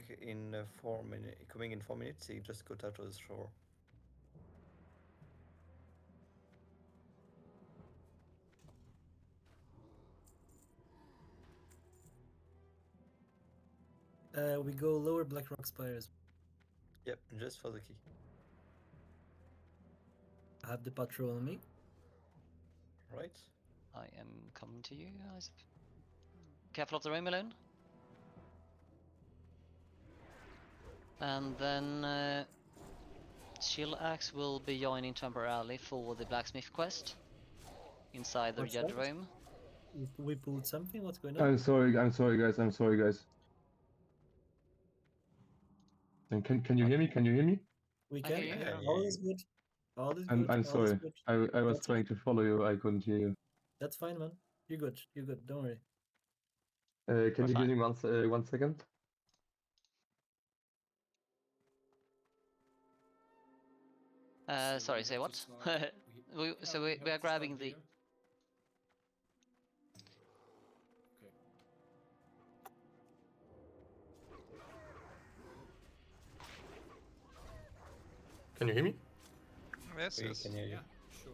coming in 4 minutes. Coming in 4 minutes, he just got out of the shore. We go lower Black Rock Spires. Yep, just for the key. I have the patrol on me. Right? I am coming to you, guys. Careful of the rain balloon. And then Chill Axe will be joining temporarily for the blacksmith quest inside the What's judge that? room. We pulled something. What's going on? I'm sorry, guys. And can you hear me? Can you hear me? We I can. hear you. Yeah, All yeah. is good. All is good. I'm all sorry. Is good. I was That's trying to follow you. I couldn't hear you. That's fine, man. You're good. You're good. Don't worry. Can you fine. give me 1 second? Sorry, say what? we are grabbing the. Okay. Can you hear me? Yes, We yes. can hear you. Yeah, sure.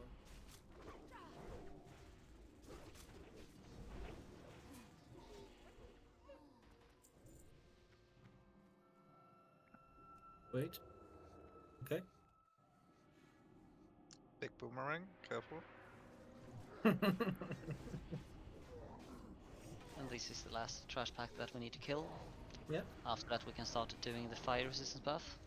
Wait. Okay. Big boomerang, careful. And this is the last trash pack that we need to kill. Yeah. After that we can start doing the fire resistance buff.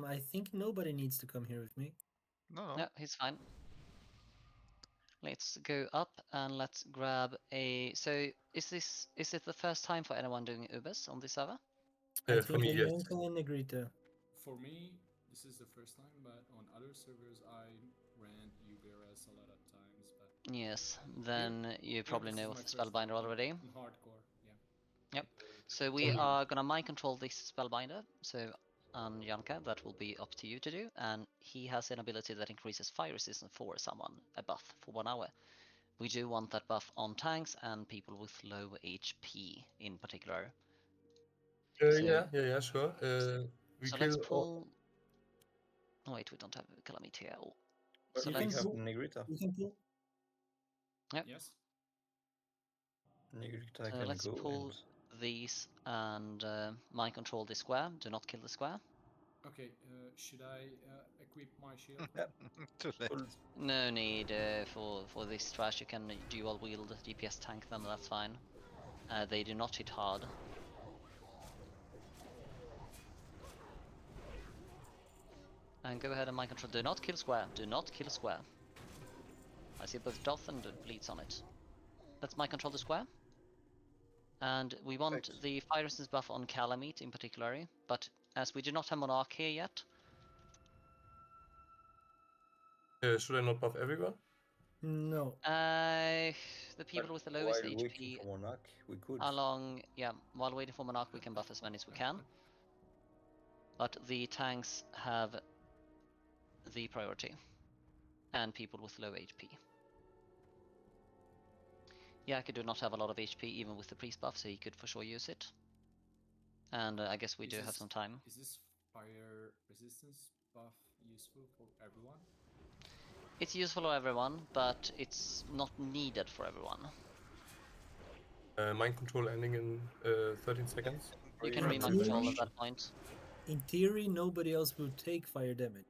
I think nobody needs to come here with me. No, No, he's fine. Let's go up and let's grab a. So is it the first time for anyone doing Ubers on this server? I For think me, yes. Bianca and Negrita. For me, this is the first time, but on other servers I ran UBRS a lot of times. But Yes, then you probably this is know my the first time spellbinder already. in hardcore, yeah. Yep. So we are gonna mind control this spellbinder. So Janka, that will be up to you to do, and he has an ability that increases fire resistance for someone, a buff for 1 hour. We do want that buff on tanks and people with low HP in particular. Yeah, sure. So let's pull. Oh, wait, we don't have Calamity here. But So we let's. have Negrita. You can pull. Yep. Yes. Negrita So can let's go pull these and mind control the square. Do not kill the square. Okay, should I equip my shield? Yep. too late. Cool. No need for this trash. You can dual wield DPS tank them. That's fine. They do not hit hard. And go ahead and mind control. Do not kill square. Do not kill square. I see both doth and bleeds on it. Let's mind control the square. And we want Perfect. the fire resistance buff on Calamite in particular, but as we do not have Monarch here yet. Should I not buff everyone? No. The people But with the lowest while waiting HP for Monarch, we could. along, yeah, while waiting for Monarch we can buff as many as we can. But the tanks have the priority. And people with low HP. Yaki do not have a lot of HP even with the priest buff, so he could for sure use it. And I guess we do have some time. Is this fire resistance buff useful for everyone? It's useful for everyone, but it's not needed for everyone. Mind control ending in 13 seconds. You can In re-mind theory- control at that point. In theory, nobody else will take fire damage.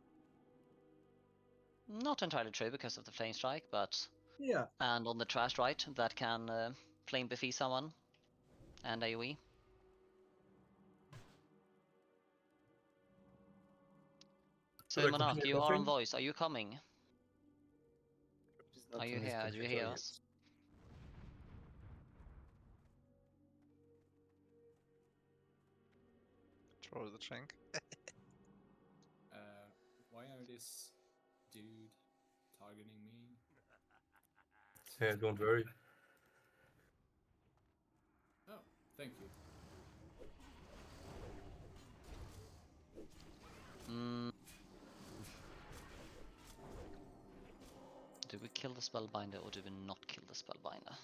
Not entirely true because of the flame strike, but Yeah. and on the trash right that can flame buffy someone and AoE. So Should I Monarch, continue you are on buffing? voice. Are you coming? It's not Are you on his here? Do you computer hear yet. us? Throw the tank. Why are this dude targeting me? Yeah, don't worry. Oh, thank you. kill the spellbinder or do we not kill the spellbinder?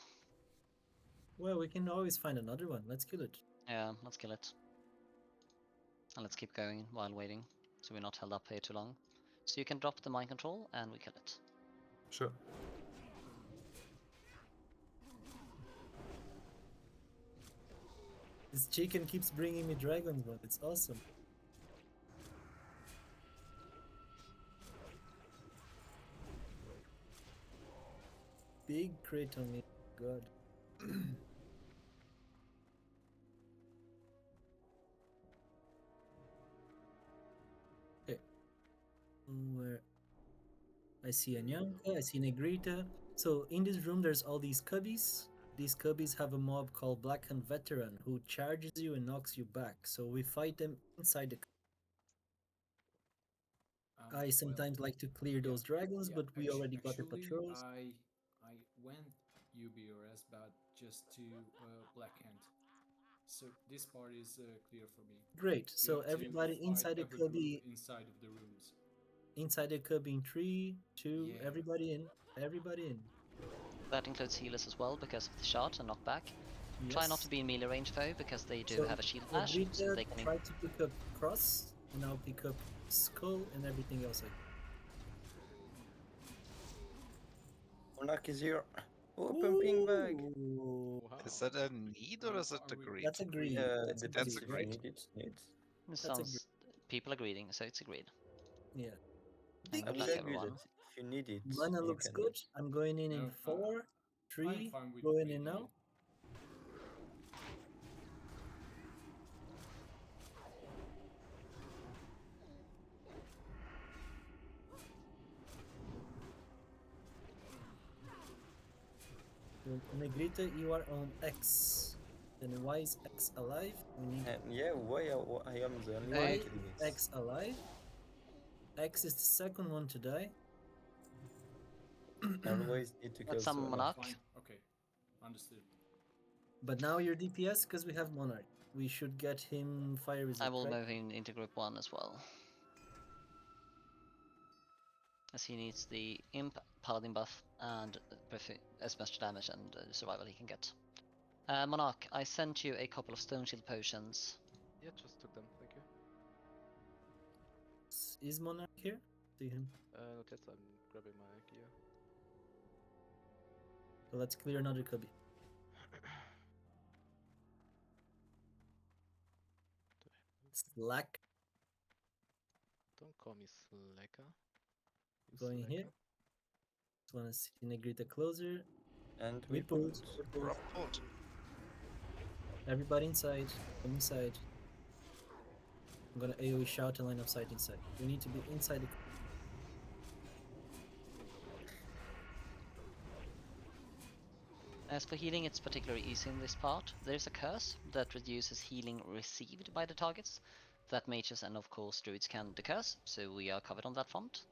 Well, we can always find another one. Let's kill it. Yeah, let's kill it. And let's keep going while waiting, so we're not held up here too long. So you can drop the mind control and we kill it. Sure. This chicken keeps bringing me dragons, but it's awesome. Big crit on me. God. Okay. Where I see a Nyanka, I see Negrita. So in this room there's all these cubbies. These cubbies have a mob called Blackhand Veteran who charges you and knocks you back. So we fight them inside the I sometimes like to clear yeah, those dragons, yeah, but we already got the actually, patrols. I went UBRS, but just to Blackhand. So this part is clear for me. Great. We So have to everybody fight inside the every group cubby, inside of the rooms. inside the cubby in 3, 2, Yeah. everybody in, everybody in. That includes healers as well because of the shot and knockback. Try not to be in melee range though, because they do So have a shield bash, so Negrita, they can. try to pick up cross, and I'll pick up skull and everything else. Monarch is here. Open ping bag. Ooh. Is that a need or is it Are we- agreed? That's agreed. Depends That's if you agreed. need it. Needs. It That's a sounds people agreeing, so it's agreed. Yeah. And I good will luck agree everyone. that if you need it, Mana you looks can. good. I'm going in No, 4, I'm 3, fine with going in waiting now. Negrita, you are on X. Then why is X alive? We need And yeah, why I am the only one why killing is it. X alive. X is the second one to die. I always need to kill That's some someone. Monarch. Fine. Okay. Understood. But now you're DPS because we have Monarch. We should get him fire resist. I will right? move him into group 1 as well. As he needs the imp, paladin buff, and as much damage and survival he can get. Monarch, I sent you a couple of stone shield potions. Yeah, just took them, thank you. Is Monarch here? See him. Not yet, I'm grabbing my gear. So let's clear another cubby. Slack Don't call me Slacker. You going here. slacker. Just wanna see Negrita closer. And We we pulled. pulled. We pulled. Report. Everybody inside. Come inside. I'm gonna AoE shout and line of sight inside. We need to be inside the. As for healing, it's particularly easy in this part. There's a curse that reduces healing received by the targets that mages and of course druids can decurse, so we are covered on that front.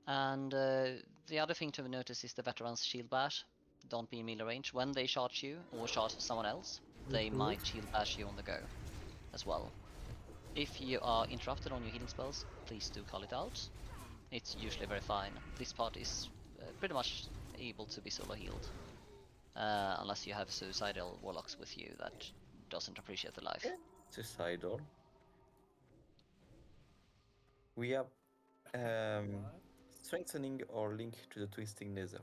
And the other thing to notice is the veteran's shield bash. Don't be in melee range. When they charge you or charge someone else, they Mhm. might shield bash you on the go as well. If you are interrupted on your healing spells, please do call it out. It's usually very fine. This part is pretty much able to be solo healed. Unless you have suicidal warlocks with you that doesn't appreciate the life. Suicidal. We are What? strengthening our link to the twisting nether.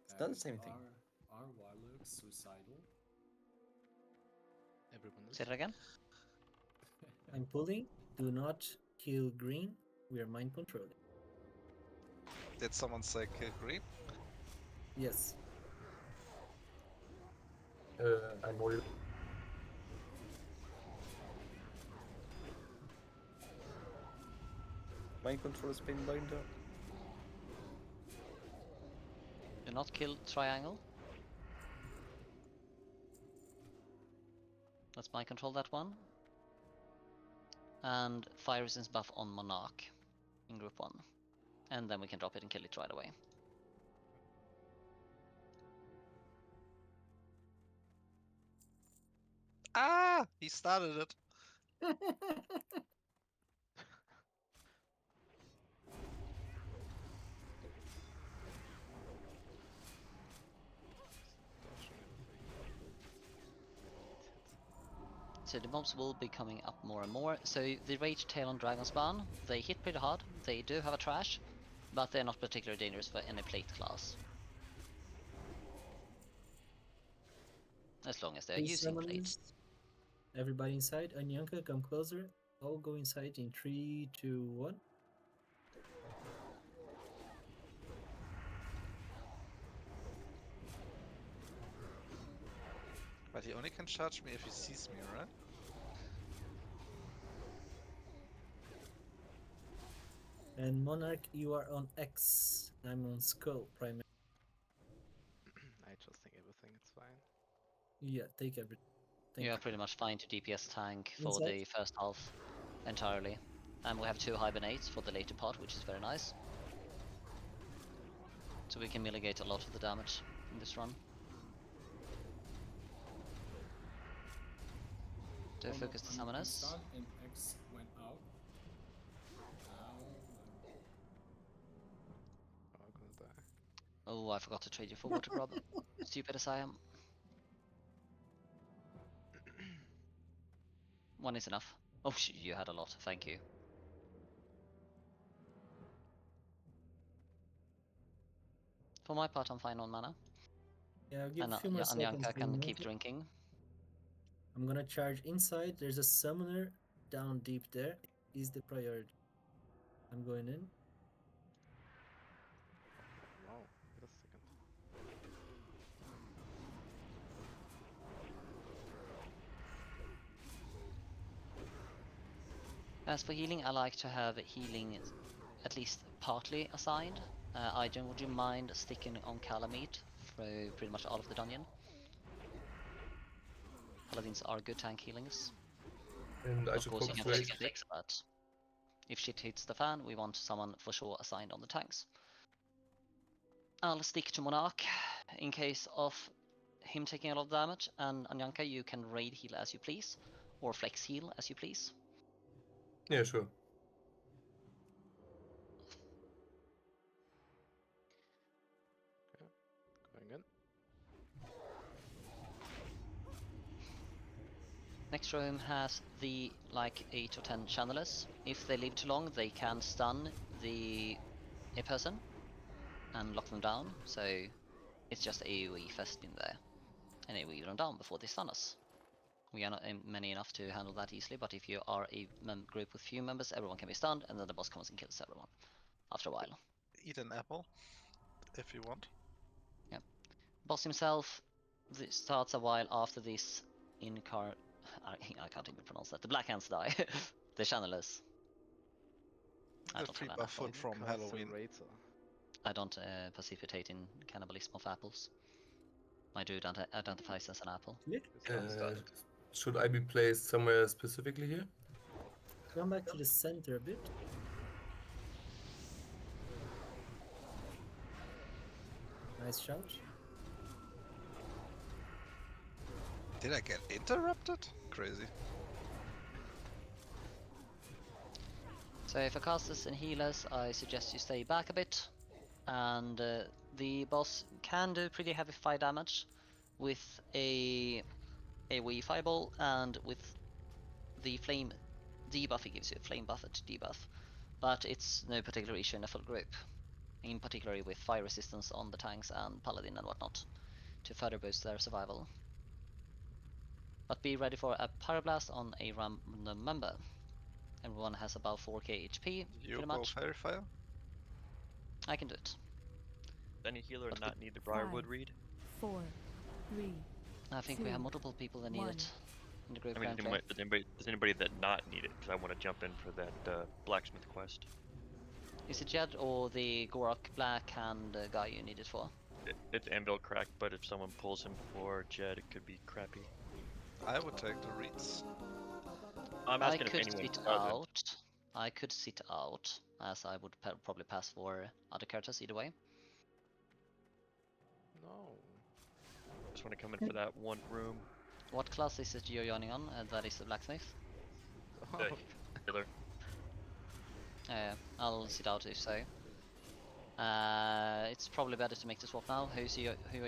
It's not the same thing. Are warlocks suicidal? Everyone is. Say that again? I'm pulling. Do not kill green. We are mind controlling. Did someone say kill green? Yes. I'm worried. Mind control spinbinder. Do not kill triangle. Let's mind control that one. And fire resistance buff on Monarch in group 1. And then we can drop it and kill it right away. Ah! He started it. So the mobs will be coming up more and more. So the Rage Tail on Dragonspawn, they hit pretty hard. They do have a trash, but they're not particularly dangerous for any plate class. As long as they're Please, using plate. summoners, everybody inside. Anyanka, come closer. All go inside in 3, 2, 1. But he only can charge me if he sees me, right? And Monarch, you are on X. I'm on Skull, primary. I just think everything, it's fine. Yeah, take everything. Thank You you. are pretty much fine to DPS tank for Inside? the first half entirely. And we have 2 hibernates for the later part, which is very nice. So we can mitigate a lot of the damage in this run. Do Oh no, focus the I'm summoners. stunned and X went out. Now Oh, I'm gonna die. Oh, I forgot to trade you for water grub. Stupid as I am. 1 is enough. Oh, you had a lot. Thank you. For my part, I'm fine on mana. Yeah, I'll give And a few more seconds. Anyanka for can Anyanka. keep drinking. I'm gonna charge inside. There's a summoner down deep there. He's the priority. I'm going in. Wow, wait a second. As for healing, I like to have healing at least partly assigned. Aiden, would you mind sticking on Calamite through pretty much all of the dungeon? Paladins are good tank healings. And I Of should course, you can focus take rate. six, but if shit hits the fan, we want someone for sure assigned on the tanks. I'll stick to Monarch in case of him taking a lot of damage, and Anyanka, you can raid heal as you please, or flex heal as you please. Yeah, sure. Going in. Next room has the like 8 or 10 channelers. If they live too long, they can stun a person and lock them down. So it's just AoE fest in there, and AoE them down before they stun us. We are not many enough to handle that easily, but if you are a group with few members, everyone can be stunned, and then the boss comes and kills everyone after a while. Eat an apple if you want. Yep. Boss himself starts a while after this I can't even pronounce that. The Black Hands die. The channelers. I The don't free have an buff apple. food from Halloween. Incarcerator. I don't participate in cannibalism of apples. My dude identifies as an apple. Click. Should I be placed somewhere specifically here? Come back to the center a bit. Nice shout. Did I get interrupted? Crazy. So for casters and healers, I suggest you stay back a bit, and the boss can do pretty heavy fire damage with a AoE fireball and with the flame debuff he gives you, flame buffet debuff, but it's no particular issue in a full group, in particular with fire resistance on the tanks and paladin and whatnot, to further boost their survival. But be ready for a pyroblast on a random member. Everyone has about 4k HP, You pretty go much. fairy fire? I can do it. Any healer But not need the Briarwood 5, read? 4, 3. I think we have 2, multiple people that need 1. it in the group I mean, does currently. anybody that not need it? Because I want to jump in for that blacksmith quest. Is it Jed or the Gorak Black Hand guy you need it for? It's anvil crack, but if someone pulls him for Jed, it could be crappy. I would take the reeds. I'm I asking if could anyone sit doesn't. out. I could sit out, as I would probably pass for other characters either way. No. Just want to come in for that one room. What class is it you're joining on? That is the blacksmith. The healer. I'll sit out if so. It's probably better to make the swap now. Who are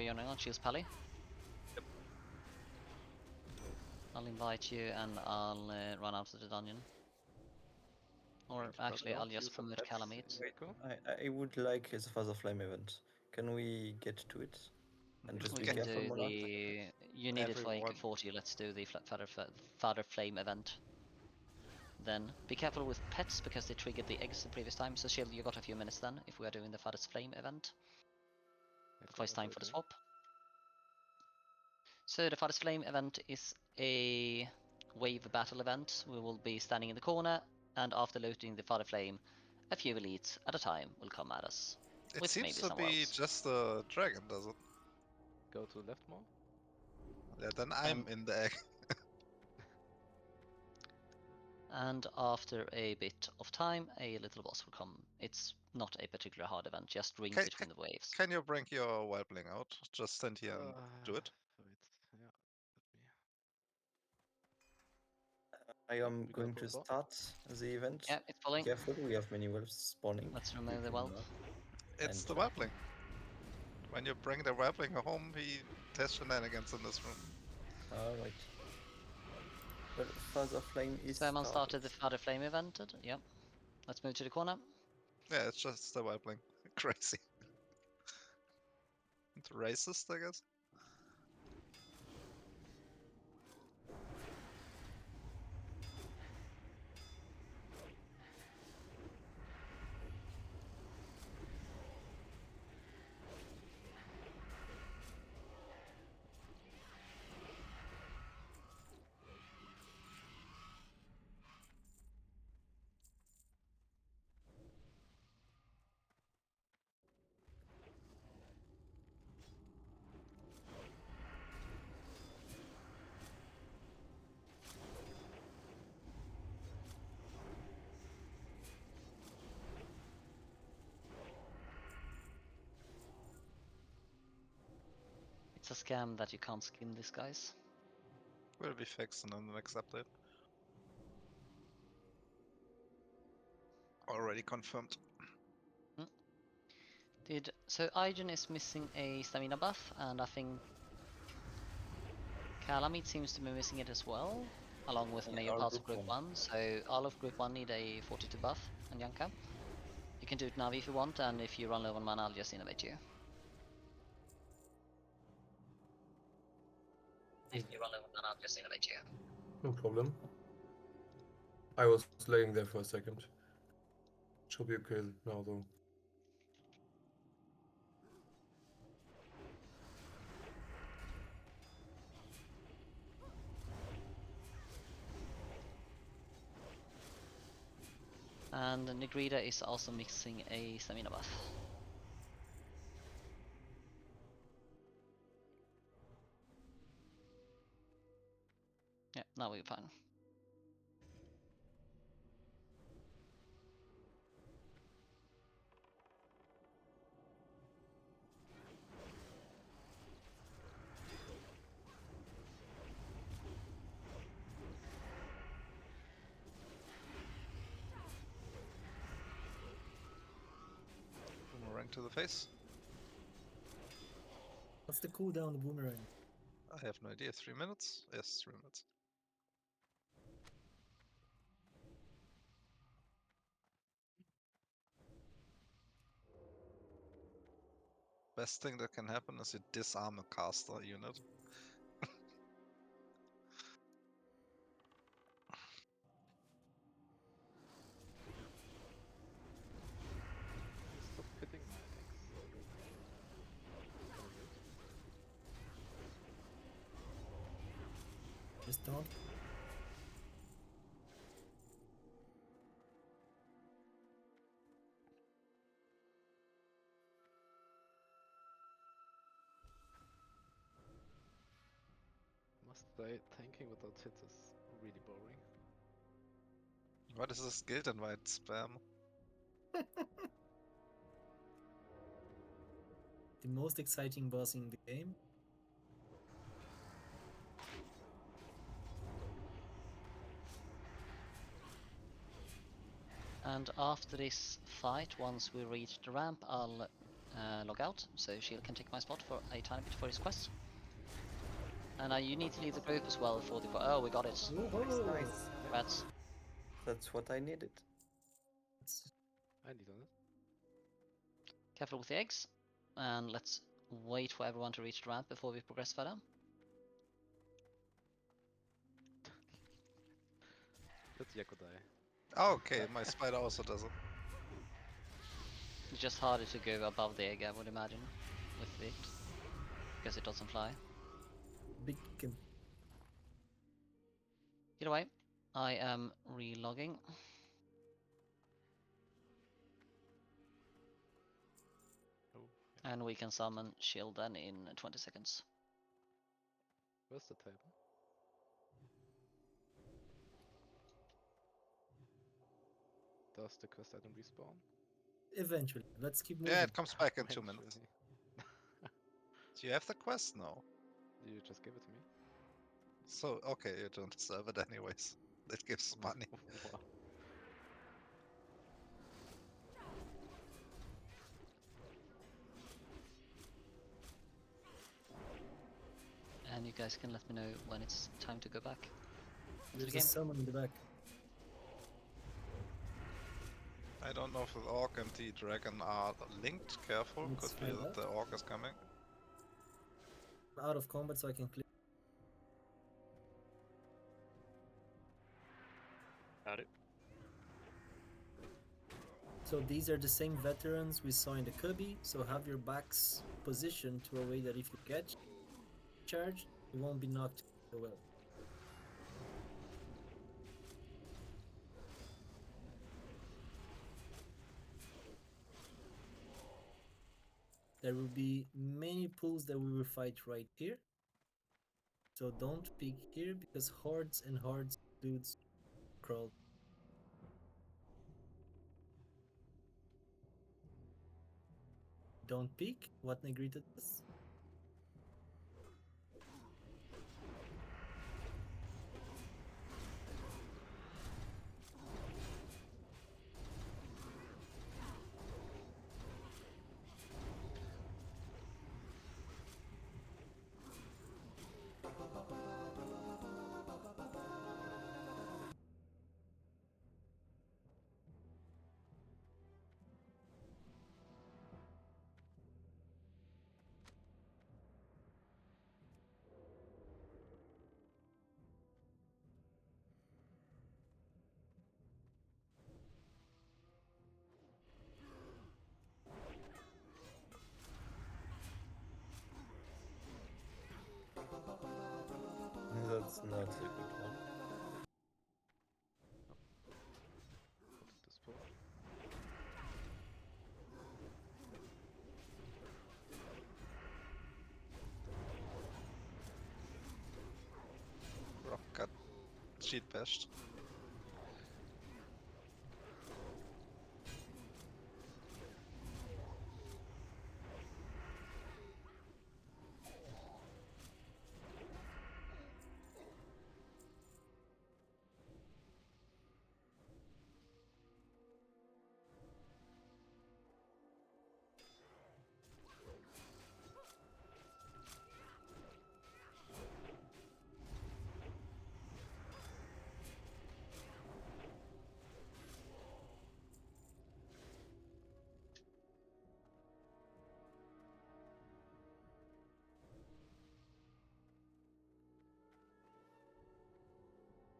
you joining on? Shields Pally? Yep. I'll invite you and I'll run out of the dungeon. Or But actually, I'll don't just use the promote pets Calamite. in Echo. I would like the Father Flame event. Can we get to it? And just We be can careful, do Monarch. the. You need it for Everyone. AK 40. Let's do the Father Flame event. Then be careful with pets because they triggered the eggs the previous time. So Shield, you got a few minutes then if we are doing the Father's Flame event. Before it's time for the swap. So the Father's Flame event is a wave battle event. We will be standing in the corner, and after looting the Father Flame, a few elites at a time will come at us. It with seems maybe to some be wells. just a dragon, does it? Go to left more. Yeah, then I'm in the egg. And after a bit of time, a little boss will come. It's not a particularly hard event, just ring between the waves. Can you bring your whelpling out? Just stand here and do it. Wait, yeah. Let me. I am we go going for to a bot. start the event. Yeah, it's Be pulling. careful, we have many wolves spawning. Let's You remove the can whelp. mark. It's And the whelpling. When you bring the whelpling home, he tests shenanigans in this room. Alright. Well, Father Flame is Someone started the started. Father Flame event. Yep. Let's move to the corner. Yeah, it's just the whelpling. Crazy. It's racist, I guess. It's a scam that you can't skin this, guys. Will be fixed in the next update. Already confirmed. So Aigen is missing a stamina buff, and I think Calamite seems to be missing it as well, along with Yeah, major all parts of group Group one. 1. So all of Group 1 need a 42 buff, and Yanka. You can do it now if you want, and if you run low on mana, I'll just innovate you. If you run low on mana, I'll just innovate you. No problem. I was laying there for a second. Should be okay now though. And Negrida is also mixing a stamina buff. Yeah, now we're fine. Boomerang to the face. What's the cooldown, the boomerang? I have no idea. 3 minutes? Yes, 3 minutes. Best thing that can happen is you disarm a caster unit. Stop hitting my eggs. Just don't. Must say, tanking without hits is really boring. What is this guild invite spam? The most exciting boss in the game. And after this fight, once we reach the ramp, I'll log out, so Shield can take my spot for a tiny bit for his quest. And you need to lead the group as well for the. Oh, we got it. Woohoo! Nice. Congrats. That's what I needed. I need on it. Careful with the eggs. And let's wait for everyone to reach the ramp before we progress further. Let Yakko die. Oh, okay, my spider also does it. It's just harder to go above the egg, I would imagine, with it. Because it doesn't fly. Beacon. Either way, I am relogging. Oh, And we can summon shield then in 20 seconds. where's the table? Does the quest item respawn? Eventually. Let's keep moving. Yeah, it comes back in 2 minutes. Eventually. Do you have the quest? No. You just give it to me. So, okay, you don't deserve it anyways. It gives money. Wow. And you guys can let me know when it's time to go back into the There's a game. summon in the back. I don't know if the orc and the dragon are linked. Careful, Let's could be find that out. the orc is coming. Out of combat so I can clear. Got it. So these are the same veterans we saw in the cubby, so have your backs positioned to a way that if you get charged, you won't be knocked away. There will be many pools that we will fight right here. So don't peek here because hordes and hordes of dudes crawl. Don't peek. What Negrita does. That's not a good one. This spot. Rock got cheat bashed.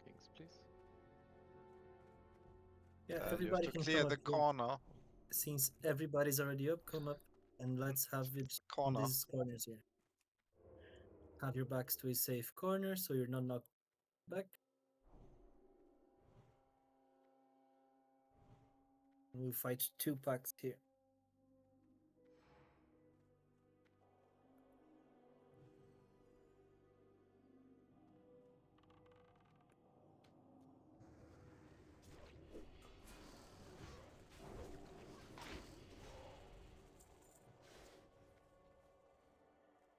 Kings, please. Yeah, And you have everybody to can clear come the up here. corner. Since everybody's already up, come up and let's have it on Corner. these corners here. Have your backs to a safe corner so you're not knocked back. We'll fight 2 packs here.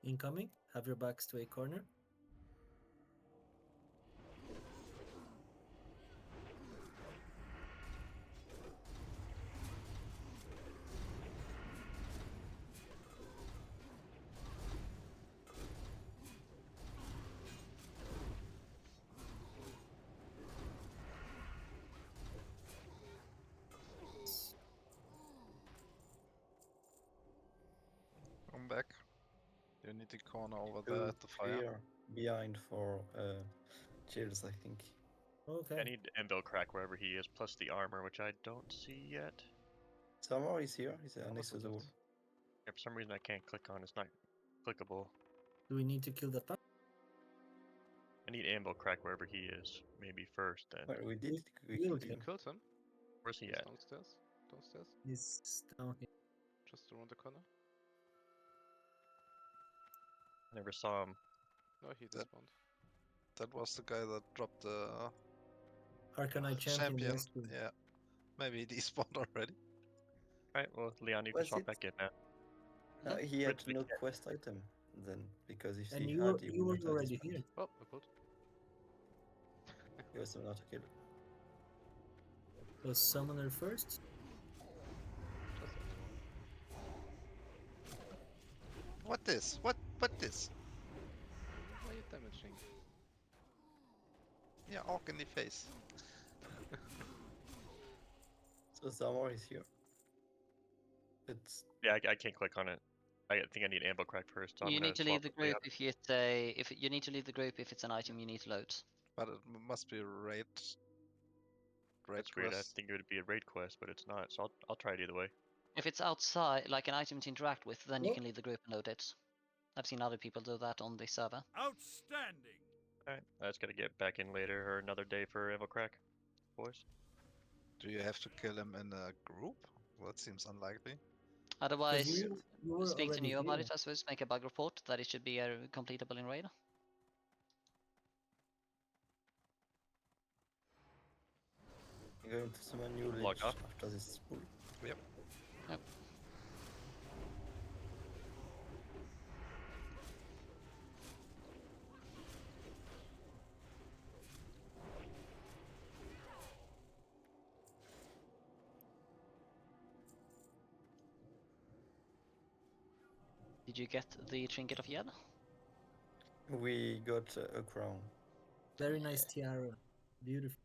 Incoming, have your backs to a corner. the corner over Two there at the fire. clear behind for chills, I think. Okay. I need Anvil Crack wherever he is, plus the armor, which I don't see yet. Samar is here. He's next to Opposite the wall. it. Yeah, for some reason I can't click on. It's not clickable. Do we need to kill the tank? I need Anvil Crack wherever he is. Maybe first, then. Well, we did We quickly. will You kill. killed him. Where's he He's at? downstairs. Downstairs. He's down here. Just around the corner. Never saw him. No, he That- despawned. That was the guy that dropped the Arcanite champion. rescue. Yeah. Maybe he despawned already. Alright, well, Leon, you can Was swap it? back in now. He had Ridley no can. quest item then, because if And he you had, were, he you were would not have already dispatched. here. Oh, I pulled. He was not a kill. Was summoner first? Just anyone. What this? What this? Why are you damaging? Yeah, Orc in the face. So Samar is here. It's Yeah, I can't click on it. I think I need Anvil Crack first. So I'm You gonna need to swap leave the with Leon. group if it's a if you need to leave the group if it's an item you need to load. But it must be raid. Raid That's weird. I quest. think it would be a raid quest, but it's not. So I'll try it either way. If it's outside, like an item to interact with, then you Nope. can leave the group and load it. I've seen other people do that on this server. Outstanding! Alright, I just gotta get back in later or another day for Anvil Crack, boys. Do you have to kill him in a group? Well, that seems unlikely. Otherwise, you were speak to already Neo about here. it, I suppose. Make a bug report that it should be completable in raid. I'm going to summon new Log Lich off. after this pull. Yep. Yep. Did you get the trinket of Yed? We got a crown. Very nice tiara. Beautiful.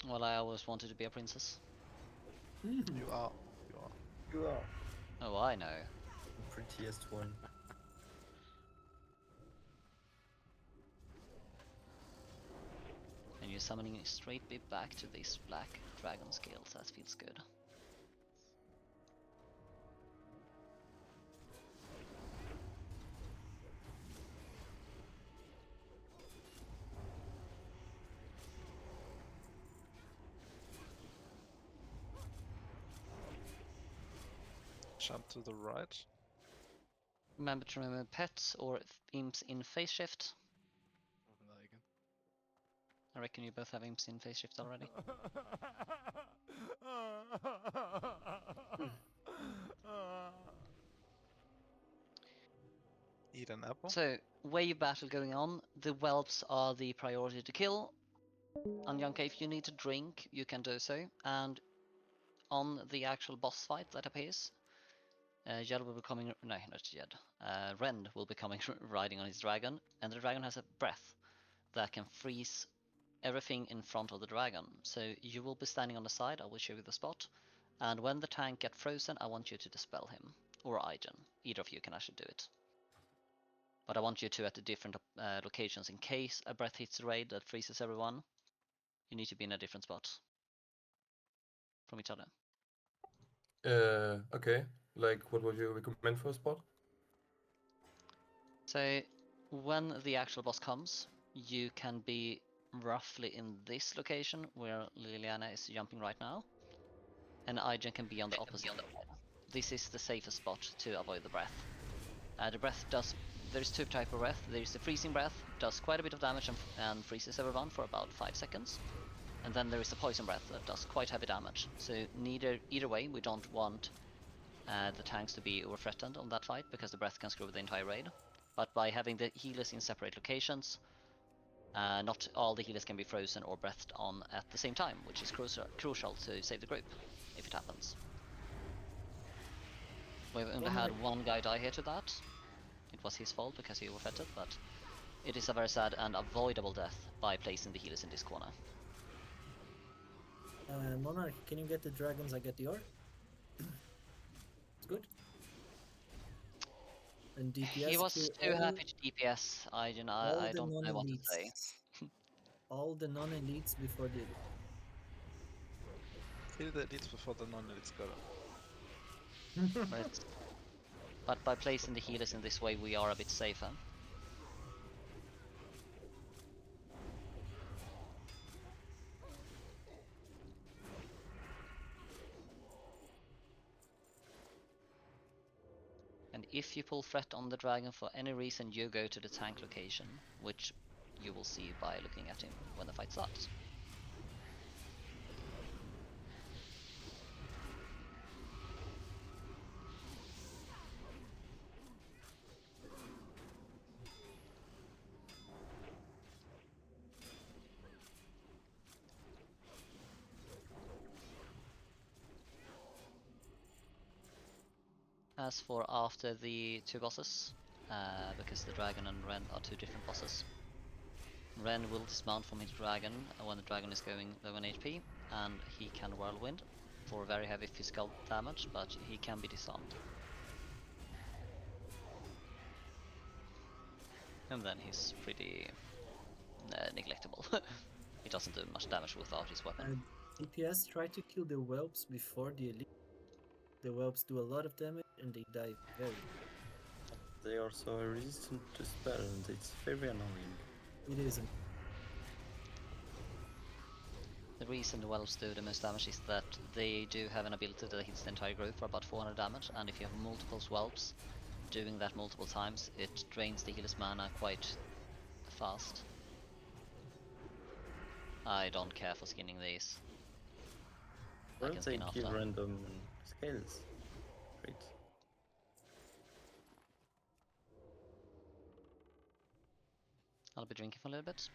Well, I always wanted to be a princess. Mhm. You are. You are. You are Oh, I know. the prettiest one. And you're summoning straight bit back to these black dragon scales. That feels good. Jump to the right. Remember to remove pets or imps in phase shift. Like, I reckon you both have imps in phase shift already. Eat an apple. So, wave battle going on. The whelps are the priority to kill. And Yanka, if you need to drink, you can do so. And on the actual boss fight that appears, Jed will be coming. No, not Jed. Rend will be coming riding on his dragon, and the dragon has a breath that can freeze everything in front of the dragon. So you will be standing on the side. I will show you the spot. And when the tank gets frozen, I want you to dispel him or Aigen. Either of you can actually do it. But I want you to at the different locations in case a breath hits the raid that freezes everyone. You need to be in a different spot from each other. Okay. Like, what would you recommend for a spot? So when the actual boss comes, you can be roughly in this location where Liliana is jumping right now, and Aigen can be on the opposite side. This is the safest spot to avoid the breath. The breath does. There's two types of breath. There's the freezing breath, does quite a bit of damage and freezes everyone for about 5 seconds. And then there is the poison breath that does quite heavy damage. So either way, we don't want the tanks to be over-threatened on that fight because the breath can screw the entire raid. But by having the healers in separate locations, not all the healers can be frozen or breathed on at the same time, which is crucial to save the group if it happens. We've only had one guy die here to that. It was his fault because he overfetted, but it is a very sad and avoidable death by placing the healers in this corner. Monarch, can you get the dragons? I get the ore. It's good. And DPS He was kill too all, happy to DPS. I don't know. all I the don't know what to say. non-elites. All the non-elites before the elite. Kill the elites before the non-elites got him. But by placing the healers in this way, we are a bit safer. And if you pull threat on the dragon for any reason, you go to the tank location, which you will see by looking at him when the fight starts. As for after the two bosses, because the dragon and Ren are two different bosses, Ren will dismount from his dragon when the dragon is going low on HP, and he can whirlwind for very heavy physical damage, but he can be disarmed. And then he's pretty neglectable. He doesn't do much damage without his weapon. And DPS try to kill the whelps before the elite. The whelps do a lot of damage and they die very. They also are resistant to spell, and it's very annoying. It isn't. The reason the Whelps do the most damage is that they do have an ability that hits the entire group for about 400 damage, and if you have multiple Whelps doing that multiple times, it drains the healer's mana quite fast. I don't care for skinning these. I Well, can they skin kill after. random scales. Great. I'll be drinking for a little bit.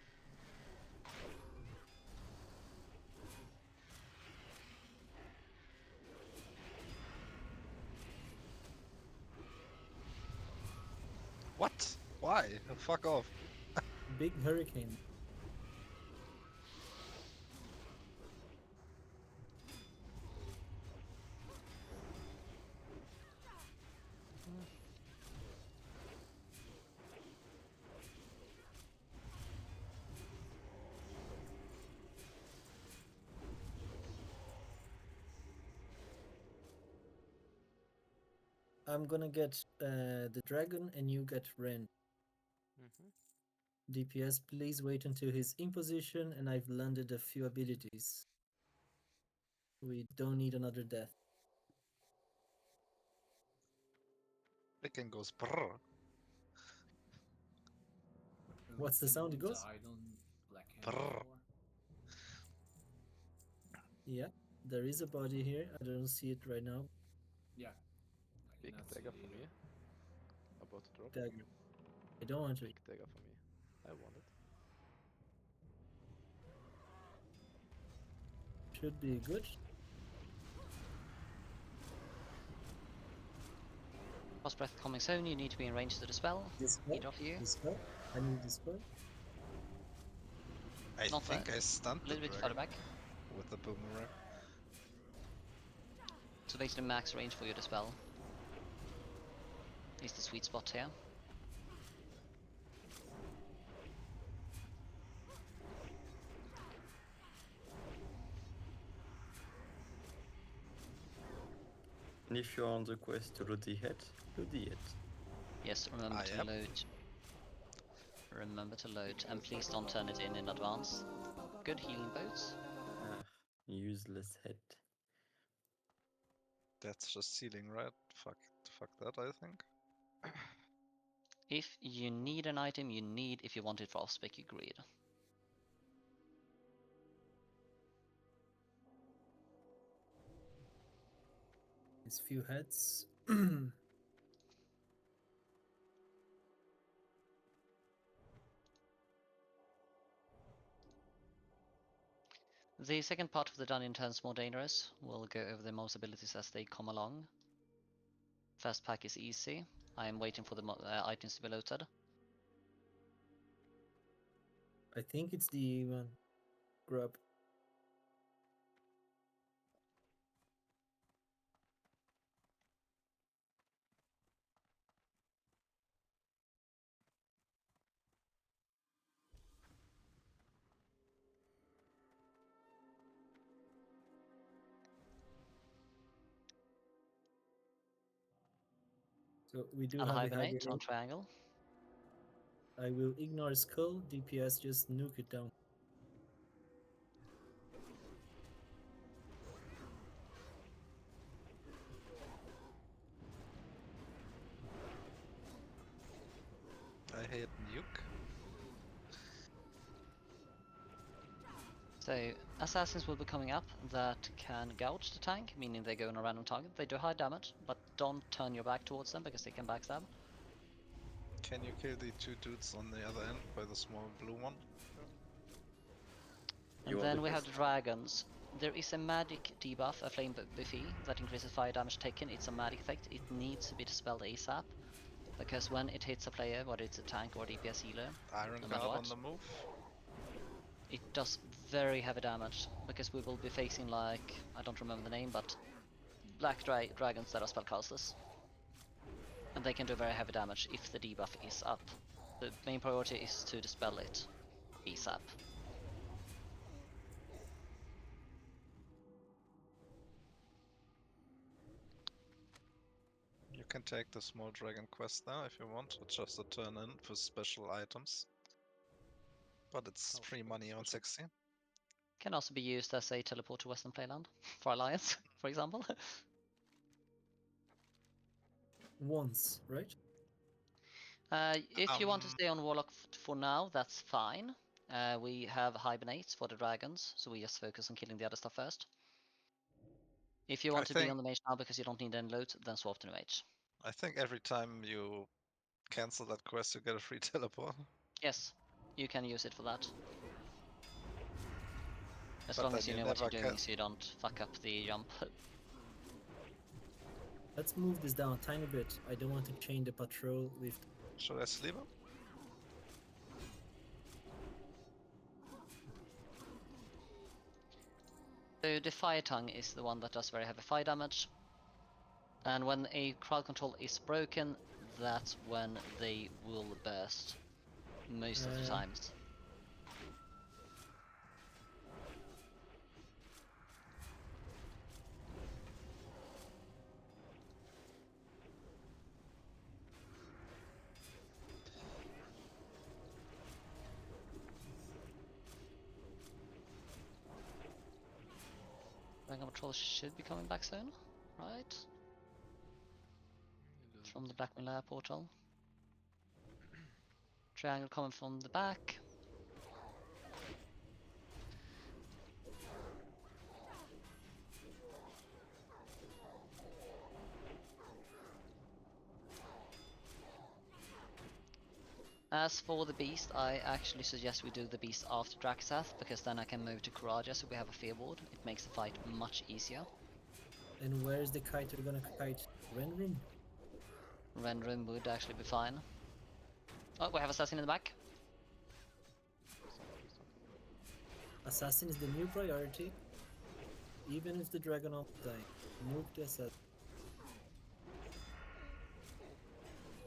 What? Why? Fuck off. Big hurricane. I'm gonna get the dragon and you get Ren. DPS, please wait until he's in position and I've landed a few abilities. We don't need another death. It goes brrr. What's the sound it goes? Died on Black Hand Brrr. before. Yeah, there is a body here. I don't see it right now. Yeah. I Big cannot dagger see for it me. either. About to drop. Dagger. I don't want to. Big dagger for me. I want it. Should be good. Frost Breath coming soon, you need to be in range to the spell. Dispel. Either of you. Dispel. I need dispel. I Not think bad. I stunned A the little bit further dragon back. with the boomerang. So basically max range for your dispel is the sweet spot here. And if you're on the quest to loot the head, loot the head. Yes, remember to Yep. load. Remember to load, and please don't turn it in advance. Good healing boats. Ah, useless head. That's just sealing, right? Fuck that, I think. If you need an item, you need, if you want it for off-spec, you greed. These few heads. The second part of the dungeon turns more dangerous. We'll go over the most abilities as they come along. Fast pack is easy. I am waiting for the items to be loaded. I think it's the one. Grub. So we do And have a hibernate on hibernate. triangle. I will ignore skull. DPS just nuke it down. I hate nuke. So assassins will be coming up that can gouge the tank, meaning they go on a random target. They do high damage, but don't turn your back towards them because they can backstab. Can you kill the two dudes on the other end by the small blue one? And You are then the we have best. the dragons. There is a magic debuff, a flame buffy, that increases fire damage taken. It's a magic effect. It needs to be dispelled ASAP. Because when it hits a player, whether it's a tank or DPS healer, Iron no matter Guard what, on the move. it does very heavy damage. Because we will be facing, like, I don't remember the name, but black dragons that are spellcasters. And they can do very heavy damage if the debuff is up. The main priority is to dispel it ASAP. You can take the small dragon quest now if you want. It's just a turn in for special items. But it's Oh, free money on special. 60. Can also be used as a teleport to Western Playland for Alliance, for example. Once, right? If you want to Um, stay on Warlock for now, that's fine. We have Hibernates for the dragons, so we just focus on killing the other stuff first. If you I want to be think on the mage now because you don't need any loot, then swap to the mage. I think every time you cancel that quest, you get a free teleport. Yes, you can use it for that. As But long then as you you know what you're never doing, can. so you don't fuck up the jump. Let's move this down a tiny bit. I don't want to chain the patrol with. Should I sleep him? So the fire tongue is the one that does very heavy fire damage. And when a crowd control is broken, that's when they will burst. Most of the times. Dragon Patrol should be coming back soon, right? From the Black Lair portal. Triangle coming from the back. As for the beast, I actually suggest we do the beast after Draxath, because then I can move to Karaja so we have a fear ward. It makes the fight much easier. And where is the kite? We're gonna kite Ren Room? Ren Room would actually be fine. Oh, we have Assassin in the back. Assassin is the new priority. Even if the Dragonov die, nuke the assassin.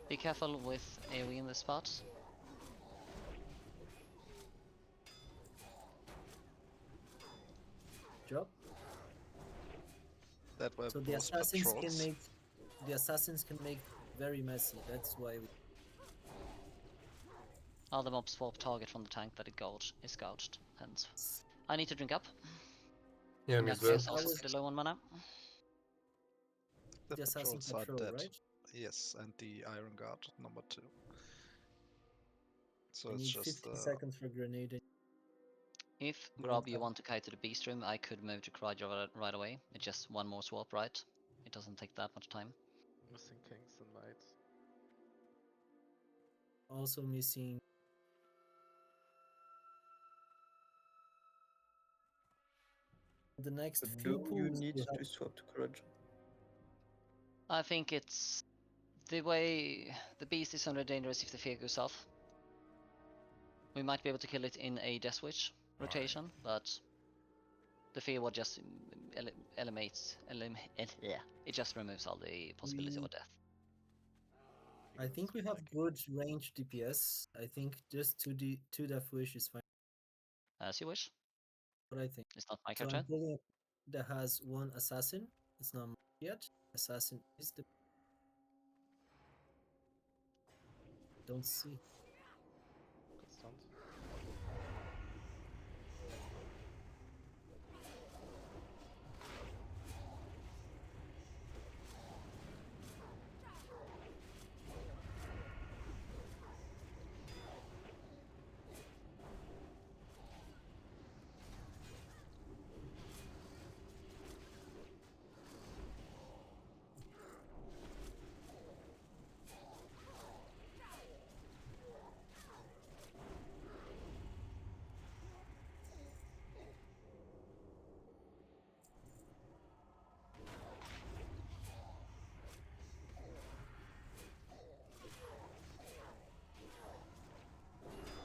Be careful with AoE in this spot. Job. That way So the both assassins patrols. can make very messy. That's why we. Other mob swap target from the tank that is gouged. Hence, I need to drink up. Yeah, In me that as well. case, also was- pretty low on mana. The assassin patrols are patrol, dead. right? Yes, and the Iron Guard number 2. So I it's need just 15 seconds for grenade. If We Grub don't you have- want to kite to the beast room, I could move to Karaja right away. It's just one more swap, right? It doesn't take that much time. Missing kings and knights. Also missing. The next But few do you pools need will have- to swap to courage? I think it's the way the beast is only dangerous if the fear goes off. We might be able to kill it in a Death Switch rotation, but the fear will just it just removes all the possibility of a death. I think we have good range DPS. I think just 2 Death Wish is fine. As you wish. What I think. It's not my So I'm turn. pulling that has 1 assassin. It's not marked yet. Assassin is the. Don't see. Got stunned.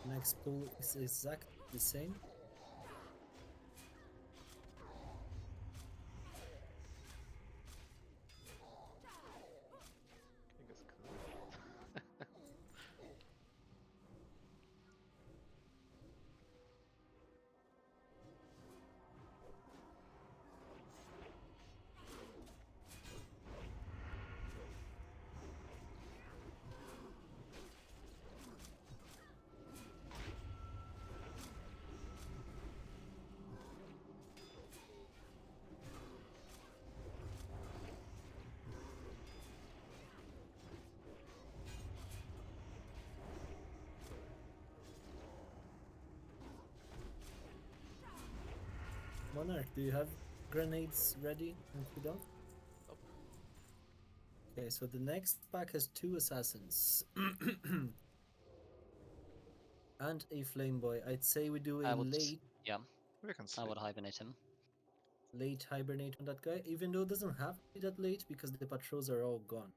Next pull is exactly the same. King is cool. Monarch, do you have grenades ready and queued up? Nope. Okay, so the next pack has 2 assassins. And a flame boy. I'd say we do a I would, yeah, We can I sleep. would hibernate him. late hibernate on that guy, even though it doesn't have to be that late because the patrols are all gone.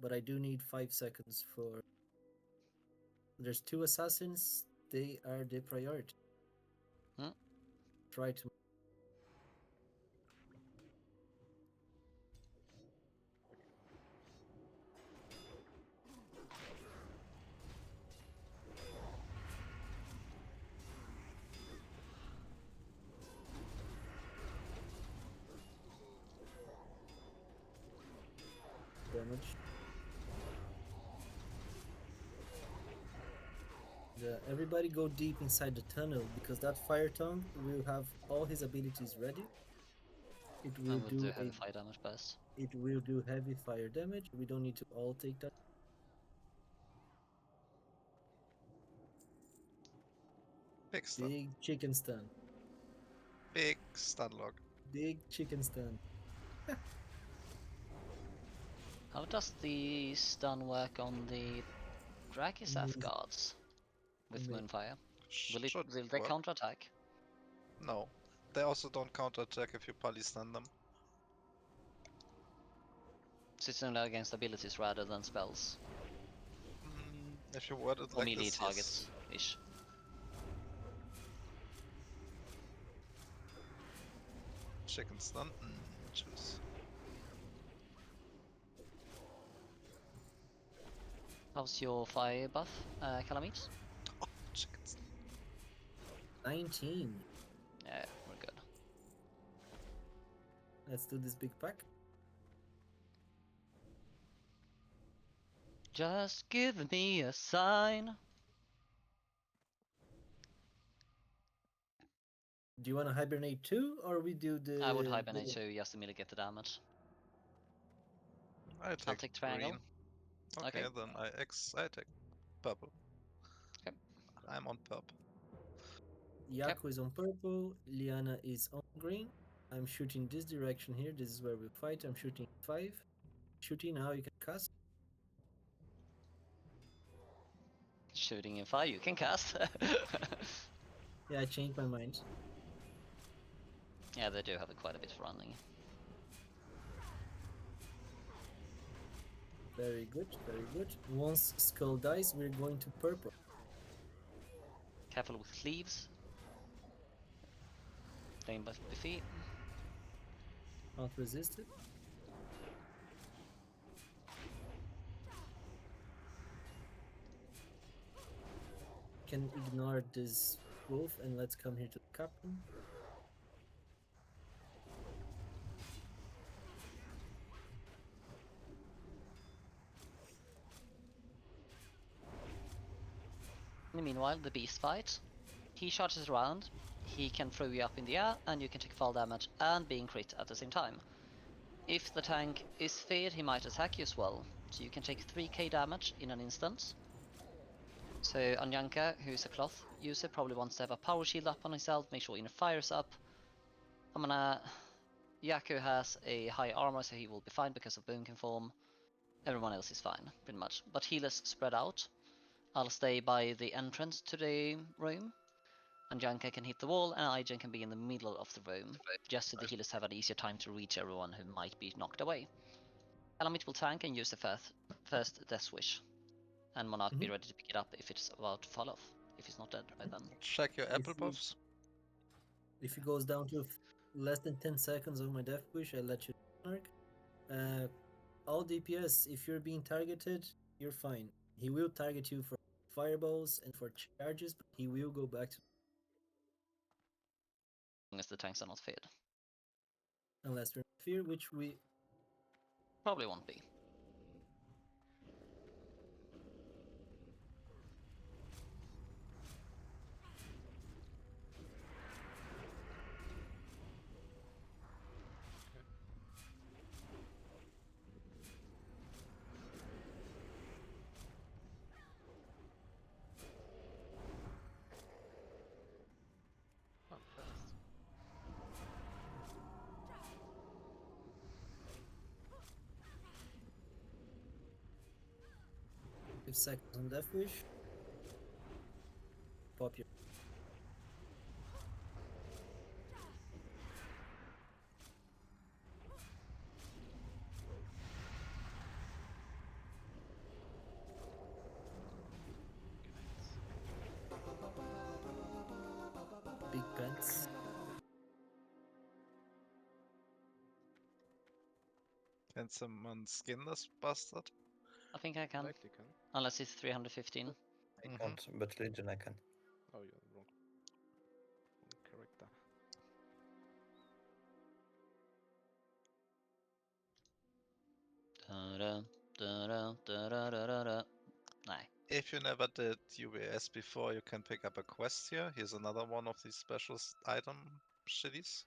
But I do need 5 seconds for... There's 2 assassins, they are the priority. Hmm. Try to... damage. Everybody go deep inside the tunnel because that fire tongue will have all his abilities ready. It I will would do do a heavy fire damage first. it will do heavy fire damage. We don't need to all take that. Big stun. Big chicken stun. Big stun log. Big chicken stun. How does the stun work on the Drakisath Amazing. guards with Amazing. Moonfire? Will Should they work. counterattack? No. They also don't counterattack if you poly stun them. So it's only against abilities rather than spells. If you word it Or like melee this, targets ish. yes. Chicken stun. Choose. How's your fire buff, Calamite? Oh, chicken stun. 19. Yeah, we're good. Let's do this big pack. Just give me a sign. Do you want to hibernate too, or we do the... I would hibernate too, just to mitigate the damage. I take, take triangle. green. Okay, Okay. then I take purple. Okay. I'm on purple. Yaku is on purple, Liana is on green. I'm shooting this direction here. This is where we fight. I'm shooting 5. Shooting now, you can cast. Shooting in fire, you can cast. Yeah, I changed my mind. Yeah, they do have quite a bit of running. Very good, very good. Once skull dies, we're going to purple. Careful with cleaves. Flame buff defeat. Not resisted. Can ignore this wolf and let's come here to the captain. meanwhile, the beast fight. He charges around, he can throw you up in the air, and you can take fall damage and being crit at the same time. If the tank is feared, he might attack you as well, so you can take 3k damage in an instant. So Anyanka, who's a cloth user, probably wants to have a power shield up on himself, make sure inner fire's up. Yaku has a high armor, so he will be fine because of Boon Conform. Everyone else is fine, pretty much. But healers spread out. I'll stay by the entrance to the room. Anyanka can hit the wall, and Aijen can be in the middle of the room, just so the healers have an easier time to reach everyone who might be knocked away. Elamit will tank and use the first Death Wish. And Monarch be ready to pick it up if it's about to fall off. If he's not dead by then. Check your If apple you- buffs. If it goes down to less than 10 seconds of my Death Wish, I'll let you Monarch. All DPS, if you're being targeted, you're fine. He will target you for fireballs and for charges, but he will go back to As long as the tanks are not feared. unless we're in fear, which we Probably won't be. I'm fast. 5 seconds on Death Wish. Pop your big pants. Can someone skin this bastard? I think I can. Likely can. Unless it's 315. I Mhm. can't, but Legion I can. Oh, you're wrong. Wrong character. Nej. If you never did UBRS before, you can pick up a quest here. Here's another one of these special item shitties.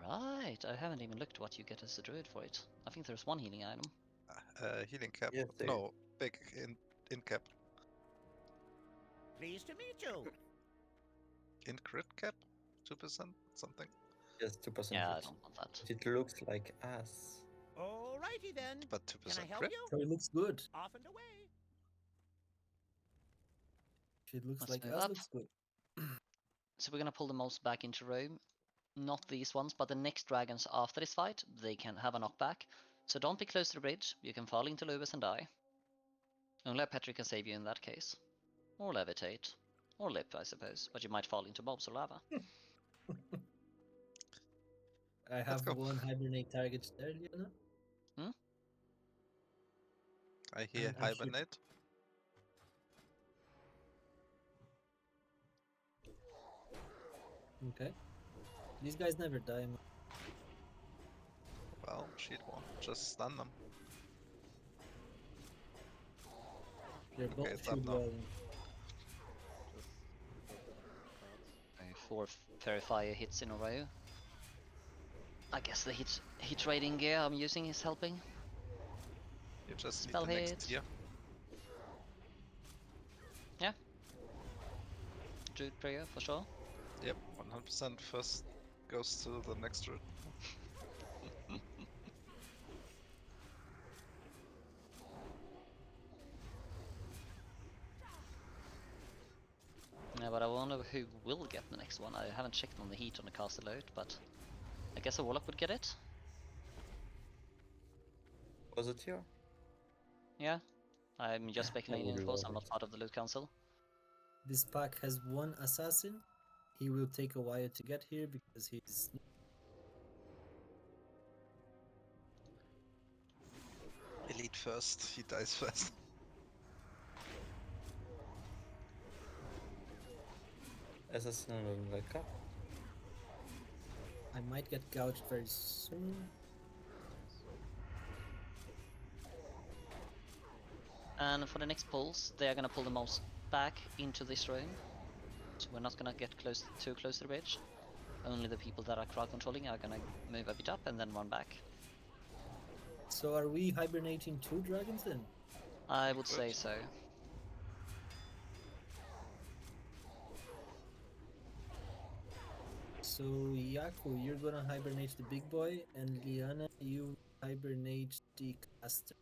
Right, I haven't even looked what you get as a druid for it. I think there's one healing item. Healing cap. Yes, there No, big in cap. Pleased to meet you. In crit cap? 2%? Something. Yes, 2% Yeah, I crit. don't want that. It looks like ass. Alrighty then. But Can I 2% help crit? you? So it looks good. Off and away. It looks Let's like move us up. looks good. So we're gonna pull the mobs back into Rome. Not these ones, but the next dragons after this fight, they can have a knockback. So don't be close to the bridge, you can fall into Lubus and die. Only a Petri can save you in that case. Or levitate. Or lip, I suppose, but you might fall into mobs or lava. I have go. one hibernate target there, Liana. I hear And I'm here. hibernate. Okay. These guys never die. Man. Well, she'd won't. Just stun them. They're Okay, both it's up shield now. walling. Just 4 Fairy Fire hits in a row. I guess the hit rating gear I'm using is helping. You just need Spell the next hit. tier. Druid prayer for sure. Yep, 100% first goes to the next route. Yeah, but I wonder who will get the next one. I haven't checked on the heat on the caster load, but I guess a Warlock would get it. Was it here? Yeah. I'm just speculating, of course, I'm not part of the loot council. This pack has one assassin. He will take a while to get here because he's Elite first, he dies first. Assassin on the cup. I might get gouged very soon. And for the next pulls, they are gonna pull the most back into this room. So we're not gonna get too close to the bridge. Only the people that are crowd controlling are gonna move a bit up and then run back. So are we hibernating 2 dragons then? I would say Good. so. So Yaku, you're gonna hibernate the big boy, and Liana, you hibernate the caster.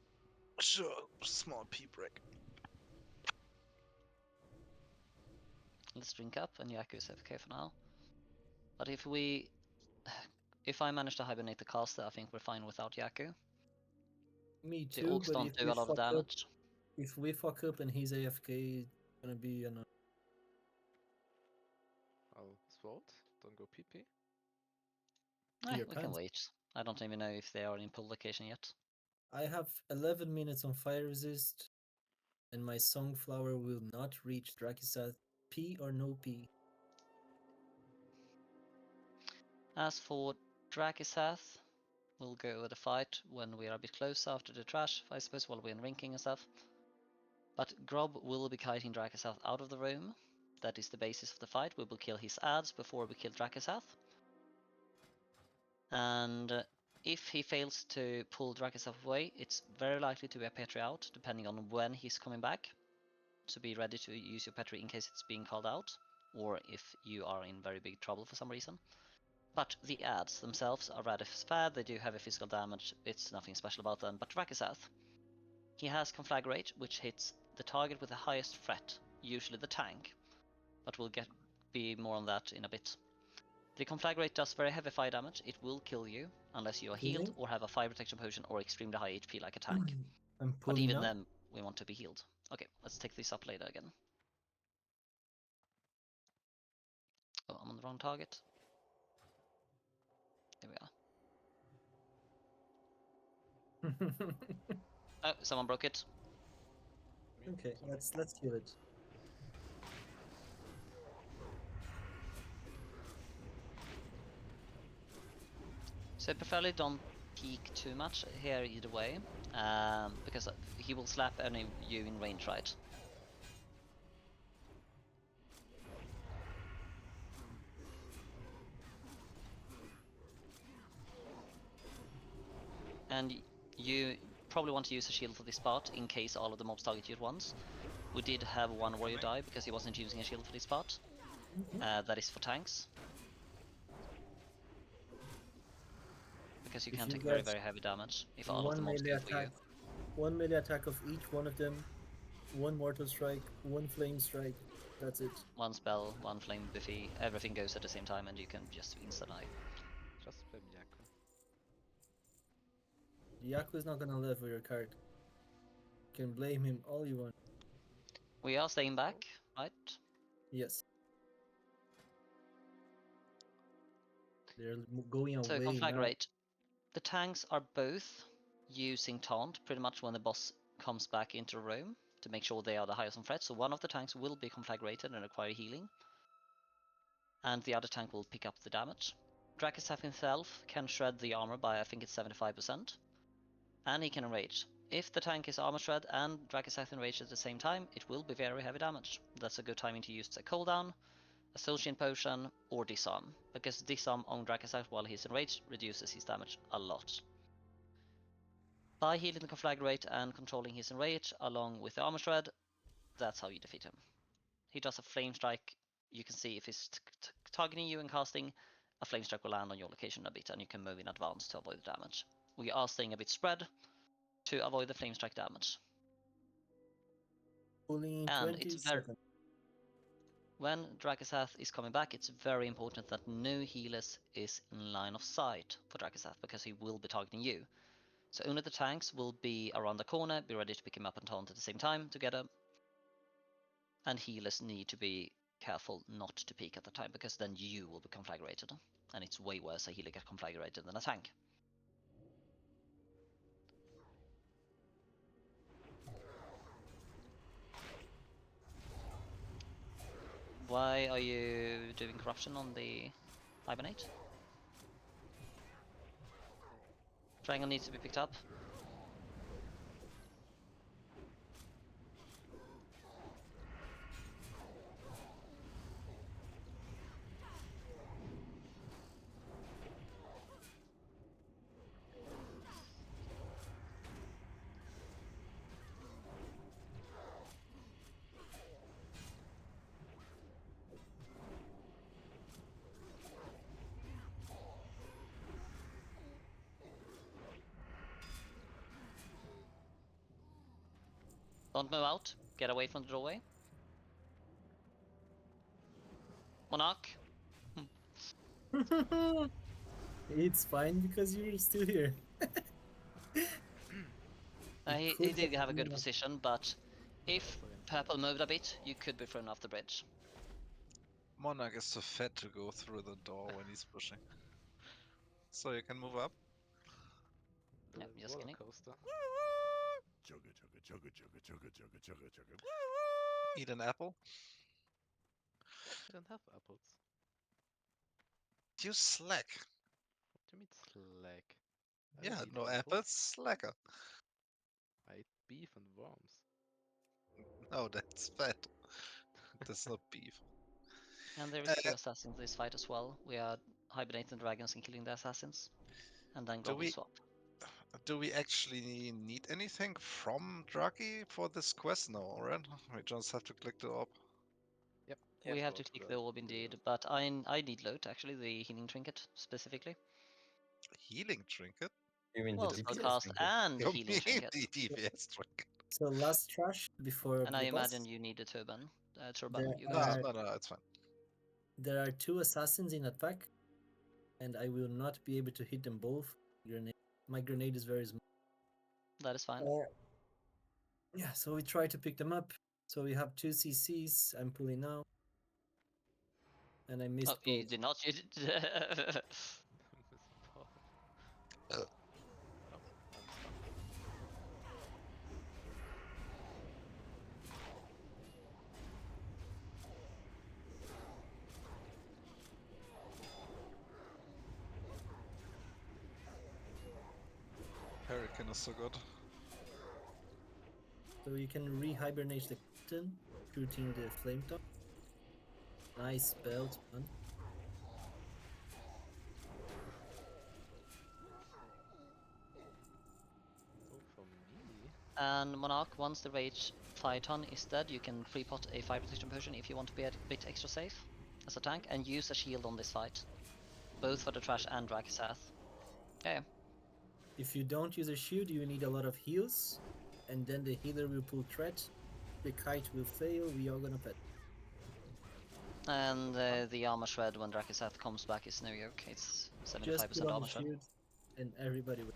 Sure, small pea break. Let's drink up, and Yaku is AFK for now. But if I manage to hibernate the caster, I think we're fine without Yaku. Me The too, orcs but don't if do we a lot of fuck up, damage. if we fuck up and he's AFK, it's gonna be an. I'll vote. Don't go PP. Your We can pants. wait. I don't even know if they are in pull location yet. I have 11 minutes on fire resist, and my Songflower will not reach Drakisath. P or no P? As for Drakisath, we'll go over the fight when we are a bit closer after the trash, I suppose, while we're in rinking and stuff. But Grob will be kiting Drakisath out of the room. That is the basis of the fight. We will kill his ads before we kill Drakisath. And if he fails to pull Drakisath away, it's very likely to be a Petri out, depending on when he's coming back. So be ready to use your Petri in case it's being called out, or if you are in very big trouble for some reason. But the ads themselves are rather fast, they do have a physical damage, it's nothing special about them. But Drakisath, he has Conflagrate, which hits the target with the highest threat, usually the tank. But we'll be more on that in a bit. The Conflagrate does very heavy fire damage, it will kill you, unless you are healed Healing? or have a fire protection potion or extremely high HP like a tank. I'm But pulling even up. then, we want to be healed. Okay, let's take this up later again. Oh, I'm on the wrong target. There we are. Oh, someone broke it. Okay, let's kill it. So preferably don't peek too much here either way, because he will slap any you in range, right? And you probably want to use a shield for this part in case all of the mobs target you at once. We did have one warrior die because he wasn't using a shield for this part. That is for tanks. Because you If can you take get very heavy damage if all of the one mobs melee go for you. attack, one melee attack of each one of them, one mortal strike, one flame strike. That's it. One spell, one flame buffy, everything goes at the same time and you can just insta die. Just blame Yaku. Yaku is not gonna live with your card. You can blame him all you want. We are staying back, right? Yes. They're going away So now. Conflagrate. The tanks are both using taunt pretty much when the boss comes back into the room to make sure they are the highest on threat. So one of the tanks will be conflagrated and require healing, and the other tank will pick up the damage. Drakisath himself can shred the armor by I think it's 75%, and he can enrage. If the tank is armor shred and Drakisath enraged at the same time, it will be very heavy damage. That's a good timing to use a cooldown, a soul chain potion, or disarm, because disarm on Drakisath while he's enraged reduces his damage a lot. By healing the Conflagrate and controlling his enrage along with the armor shred, that's how you defeat him. He does a flame strike. You can see if he's targeting you and casting, a flame strike will land on your location a bit and you can move in advance to avoid the damage. We are staying a bit spread to avoid the flame strike damage. Pulling in And 20 it's seconds. when Drakisath is coming back, it's very important that no healers is in line of sight for Drakisath because he will be targeting you. So only the tanks will be around the corner, be ready to pick him up and taunt at the same time together. And healers need to be careful not to peek at the time, because then you will be conflagrated. And it's way worse a healer get conflagrated than a tank. Why are you doing corruption on the hibernate? Triangle needs to be picked up. Don't move out. Get away from the doorway. Monarch. It's fine because you're still here. He could did have a good been position, but if So again, purple moved a bit, you could be thrown off the bridge. Monarch is too fat to go through the door when he's pushing. So you can move up. the Yep, just roller kidding. coaster. Chugga chugga chugga chugga chugga chugga chugga chugga. Eat an apple. I don't have apples. You slack. What do you mean slack? I Yeah, don't eat no apples. apples, slacker. I eat beef and worms. No, that's fat. That's not beef. And there is 2 assassins in this fight as well. We are hibernating dragons and killing the assassins. And then Do Grob will we swap. do we actually need anything from Draki for this quest? No, right? We just have to click the orb. Yep. We have go to to click the the orb video. indeed, but I need loot actually, the healing trinket specifically. Healing trinket? You mean Well, the DPS spellcast trinket? and You healing mean trinket. the DPS trinket? So last trash before And I the boss. imagine you need a turban. There You No, guys. are no, it's fine. there are 2 assassins in attack, and I will not be able to hit them both. Grenade. My grenade is very small. That is fine. Yeah, so we try to pick them up. So we have 2 CCs. I'm pulling now, and I missed Oh, you both. did not. You did. Miss Paul. Oh, I'm stunned. Hurricane is so good. So you can re-hibernate the captain, shooting the flame top. Nice spell, man. So for me, And Monarch, once the rage Phaeton is dead, you can free pot a fire protection potion if you want to be a bit extra safe as a tank, and use a shield on this fight, both for the trash and Drakisath. Yeah. If you don't use a shield, you need a lot of heals, and then the healer will pull threat. The kite will fail. We are gonna pet. And the armor shred when Drakisath comes back is no joke. It's Just 75% put on armor the shred. shield, and everybody will.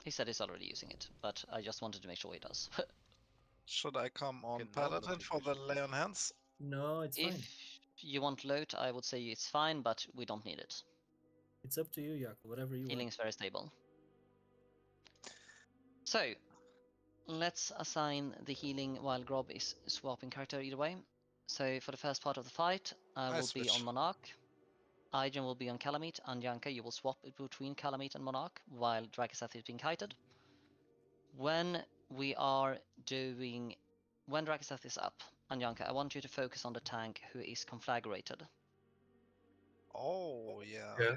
He said he's already using it, but I just wanted to make sure he does. Should I come on can normal Paladin for the application. lay on hands? No, it's If fine. you want loot, I would say it's fine, but we don't need it. It's up to you, Jakob. Whatever you Healing want. is very stable. So, let's assign the healing while Grob is swapping character either way. So for the first part of the fight, I will be on switch. Monarch. Aijin will be on Calamite, and Yanka, you will swap between Calamite and Monarch while Drakisath is being kited. When Drakisath is up, and Yanka, I want you to focus on the tank who is conflagrated. Oh, yeah. Yeah.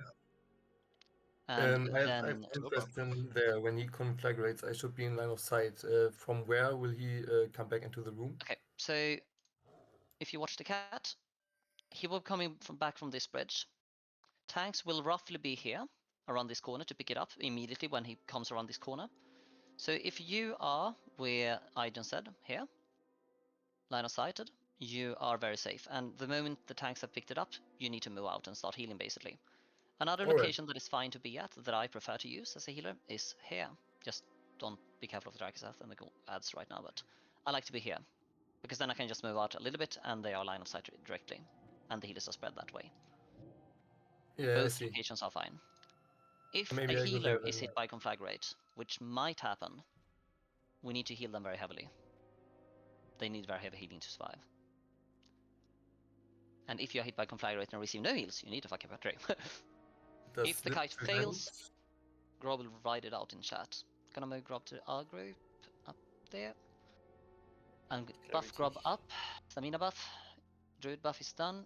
And I have then one question there. When he conflagrates, I should be in line of sight. From where will he come back into the room? okay, so if you watch the cat, he will come back from this bridge. Tanks will roughly be here, around this corner, to pick it up immediately when he comes around this corner. So if you are where Aiden said, here, line of sighted, you are very safe. And the moment the tanks have picked it up, you need to move out and start healing basically. Another Alright. location that is fine to be at, that I prefer to use as a healer, is here. Just don't be careful of the Drakisath and the ads right now, but I like to be here. Because then I can just move out a little bit and they are line of sight directly. And the healers are spread that way. Yeah, I Both see. locations are fine. If Maybe a I go healer there then, is hit by conflagrate, which might happen, we need to heal them very heavily. They need very heavy healing to survive. And if you're hit by conflagrate and receive no heals, you need to fucking battery. Does If the this kite prevent- fails, Grob will write it out in chat. Gonna move Grob to our group, up there. And buff Grob up, stamina buff. Druid buff is done.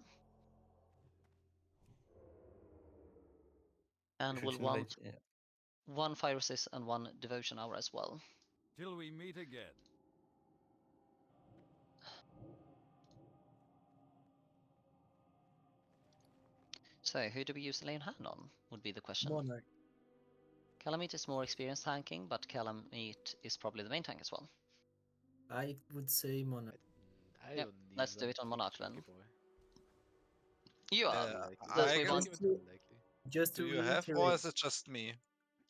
And we'll Restriction want rate, yeah. 1 fire resist and 1 devotion hour as well. Till we meet again. So who do we use lay on hand on, would be the question. Monarch. Calamite is more experienced tanking, but Calamite is probably the main tank as well. I would say Monarch. I Yep, don't need let's do them it on for Monarch Chunky then. Boy. You are. Unlikely. Does I we get- want? Just to, Unlikely. just to Do you have, or reiterate, is it just me?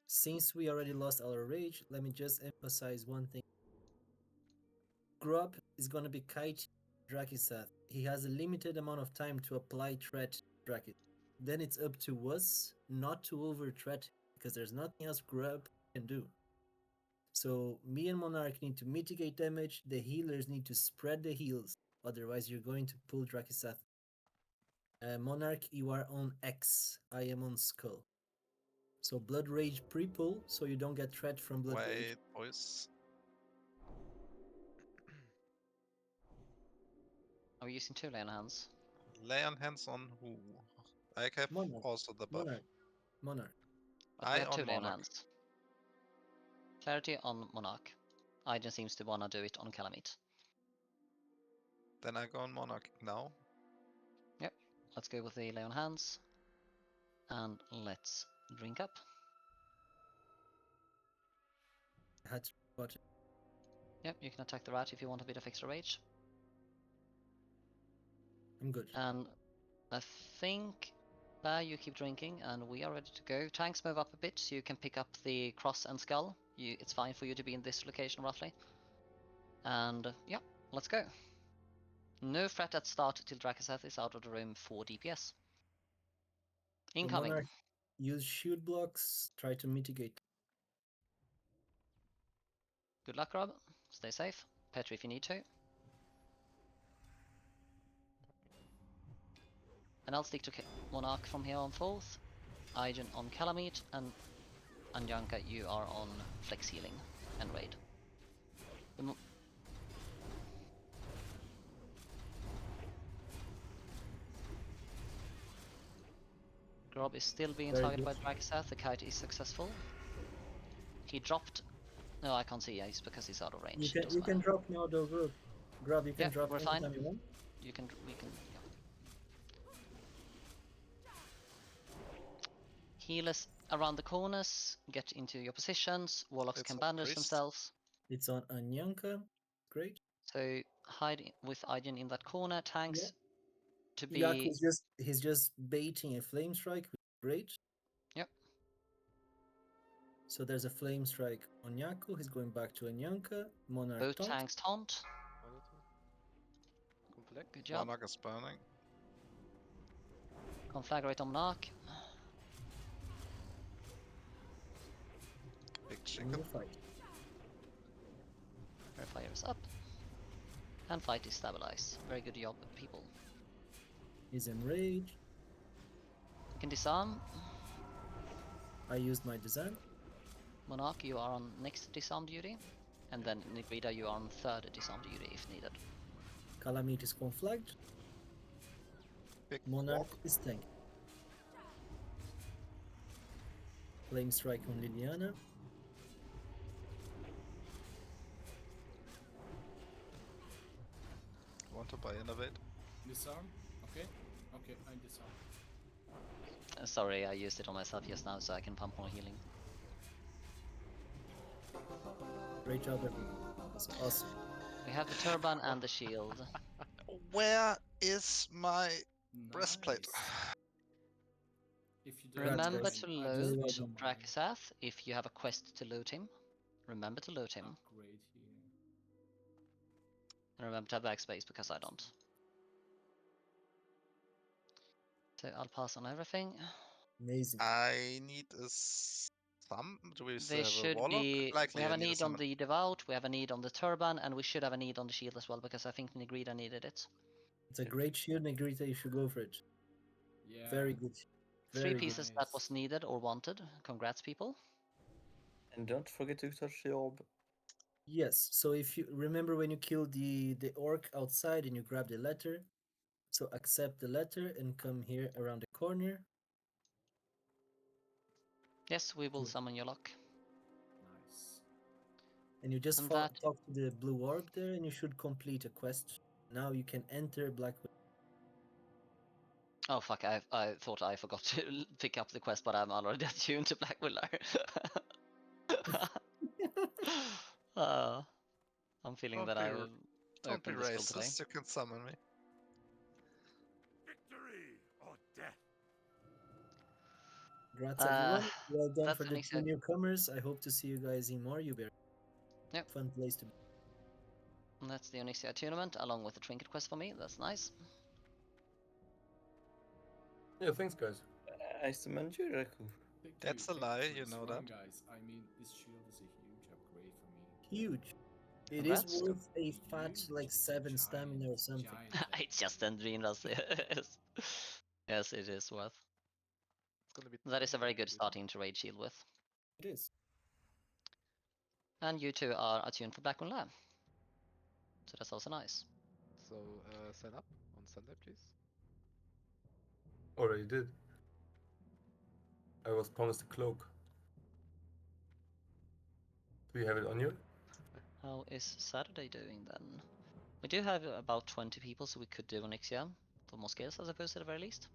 since we already lost our rage, let me just emphasize one thing. Grub is gonna be kiting Drakiseth. He has a limited amount of time to apply threat to Drakis. Then it's up to us not to over threat because there's nothing else Grub can do. So me and Monarch need to mitigate damage. The healers need to spread the heals. Otherwise, you're going to pull Drakiseth. Monarch, you are on X. I am on Skull. So Blood Rage pre-pull, so you don't get threat from Blood Rage. Wait, boys. Are we using 2 lay on hands? Lay on hands on who? I have Monarch. also the buff. Monarch. But we I have 2 on lay on Monarch. hands. Clarity on Monarch. Aiden seems to wanna do it on Calamite. Then I go on Monarch now. Yep, let's go with the lay on hands. And let's drink up. I had to watch it. Yep, you can attack the rat if you want a bit of extra rage. I'm good. And I think you keep drinking and we are ready to go. Tanks move up a bit so you can pick up the cross and skull. It's fine for you to be in this location roughly. And yeah, let's go. No threat at start till Drakiseth is out of the room for DPS. Incoming. Monarch, use shield blocks, try to mitigate. Good luck, Rob. Stay safe. Petri if you need to. And I'll stick to Monarch from here on forth. Aiden on Calamite, and Anjanka, you are on Flex Healing and Raid. Grob is still being Very targeted by good. Drakiseth. The kite is successful. He dropped. No, I can't see. Yeah, it's because he's out of range. You can drop now though, Grub. Grub, you can Yeah, drop we're fine. anytime you want. We can. Yeah. Healers around the corners. Get into your positions. Warlocks It's can a bandage priest. themselves. It's on Anyanka. Great. So hide with Aiden in that corner. Tanks to be. Yak is he's just baiting a flame strike. Great. Yep. So there's a flame strike on Yaku. He's going back to Anyanka. Monarch Both taunt. tanks taunt. Conflict. Good job. Monarch is burning. Conflagrate on Monarch. Big And chicken. you fight. Fire is up. And fight is stabilized. Very good job, people. He's enraged. You can disarm. I used my design. Monarch, you are on next disarm duty. And then Nigrida, you are on third disarm duty if needed. Calamite is conflagged. Big Monarch walk. is tank. Flame strike on Liliana. Want to buy innovate? Disarm. Okay. Okay, I disarm. Sorry, I used it on myself just now so I can pump more healing. Great job, everyone. That's awesome. We have the turban and the shield. Where is my breastplate? Nice. If you don't Congrats, Remember guys. to mind, I Very loot well just done. Drakiseth if you have a quest to loot him. Remember to loot him. upgrade here. And remember to have backspace because I don't. So I'll pass on everything. Amazing. I need a some. Do we still They have a should warlock? be. Likely We have I a need a need on summon. the devout, we have a need on the turban, and we should have a need on the shield as well because I think Nigrida needed it. It's a great shield, Negrita. You should go for it. Yeah. Very good. 3 Very good. pieces that Nice. was needed or wanted. Congrats, people. And don't forget to touch the orb. Yes. So if you remember when you killed the orc outside and you grab the letter, so accept the letter and come here around the corner. Yes, we will Cool. summon your luck. Nice. And you just And that- talk to the blue orb there, and you should complete a quest. Now you can enter Black. Oh fuck! I thought I forgot to pick up the quest, but I'm already attuned to Black Willow. I'm I'm feeling Don't that be I r- Don't be opened the skill today. racist, you can summon me. Victory or death. Congrats, everyone. Well done that's for the an two easy- newcomers. I hope to see you guys in more UBRS. Yep. Fun place to be. And that's the Onyxia tournament, along with the trinket quest for me. That's nice. Yeah, thanks, guys. I summoned you, Raku. That's a Thank lie, for you this know run, that. guys. I mean, this shield is a huge upgrade for me. Huge. It is Congrats. worth a fat Huge. like It's a 7 stamina or something. giant It's just Endrindas. Yes. Yes, it is worth. It's gonna be That is a very good 20 starting to raid shield with. It is. And you two are attuned for Blackmoon Lab. So that's also nice. So sign up on Sunday, please. Already did. I was promised a cloak. Do you have it on you? How is Saturday doing then? We do have about 20 people, so we could do Onyxia for more skills, I suppose, at the very least.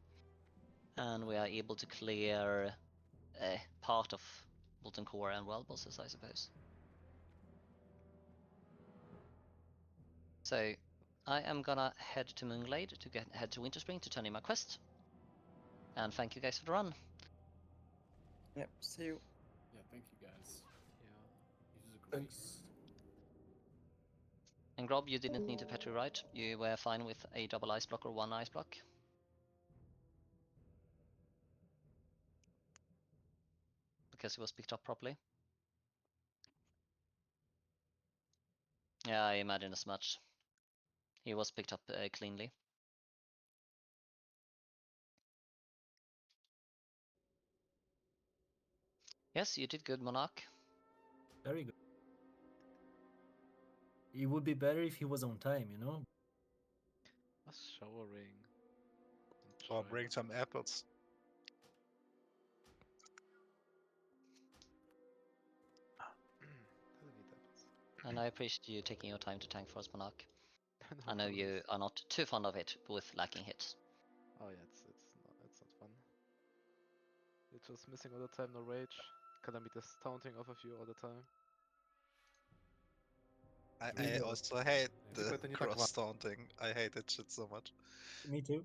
And we are able to clear part of Molten Core and World Bosses, I suppose. So I am gonna head to Moonglade to head to Winterspring to turn in my quest. And thank you guys for the run. Yep, see you. Yeah, thank you guys. Yeah. It was a great Thanks. And Grob, you didn't need to petri, right? You were fine with a double ice block or one ice block? Because it was picked up properly? Yeah, I imagine as much. He was picked up cleanly. Yes, you did good, Monarch. Very good. It would be better if he was on time, you know? Was showering. Or Enjoy bring it. some apples. Doesn't need apples. And I appreciate you taking your time to tank for us, Monarch. No I know you worries. are not too fond of it with lacking hits. Oh yeah, it's not fun. You're just missing all the time, no rage. Calamitas taunting off of you all the time. We I know. also hate Tylko the to nie tak cross taunting. I hate that shit so much. Me too.